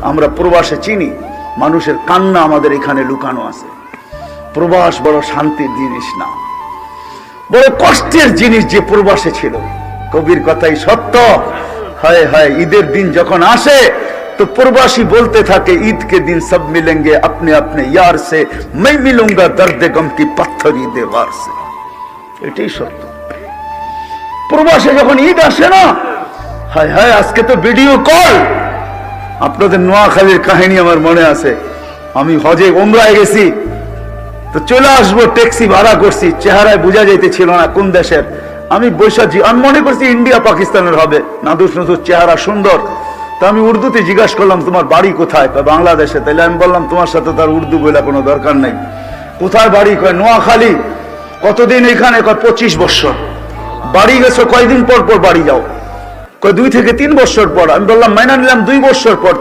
আমরা প্রবাসে চিনি, মানুষের কান্না আমাদের এখানে লুকানো আছে। প্রবাস বড় শান্তির জিনিস না, বড় কষ্টের জিনিস যে প্রবাসে ছিল। কবির কথাই সত্য। হায় হায়, ঈদের দিন যখন আসে তো প্রবাসী বলতে থাকে, ঈদ के दिन सब मिलेंगे अपने अपने यार से, मैं मिलूंगा दर्द गम की पत्थरी दीवार से। এটাই সত্য। প্রবাসে যখন ঈদ আসে না, হায় হায়, আজকে তো ভিডিও কল। আপনাদের নোয়াখালীর কাহিনী আমার মনে আছে। আমি হজে ওমরায় গেছি, তো চলে আসবো, ট্যাক্সি ভাড়া করছি, চেহারায় বোঝা যাইতেছিল না কোন দেশের। আমি বৈশাখী, আমি মনে করছি ইন্ডিয়া পাকিস্তানের হবে, নাদুস নদুস চেহারা সুন্দর। তো আমি উর্দুতে জিজ্ঞাসা করলাম, তোমার বাড়ি কোথায়? বাংলাদেশে। তাইলে আমি বললাম, তোমার সাথে তার উর্দু বলে কোনো দরকার নেই। কোথায় বাড়ি? কয় নোয়াখালী। কতদিন এখানে? কয় 25 বছর। বাড়ি গেছো কয়দিন পর পর বাড়ি যাও? কয় 2 থেকে 3 বছর পর। আমি বললাম মাইনা নিলাম 2 বছর পর।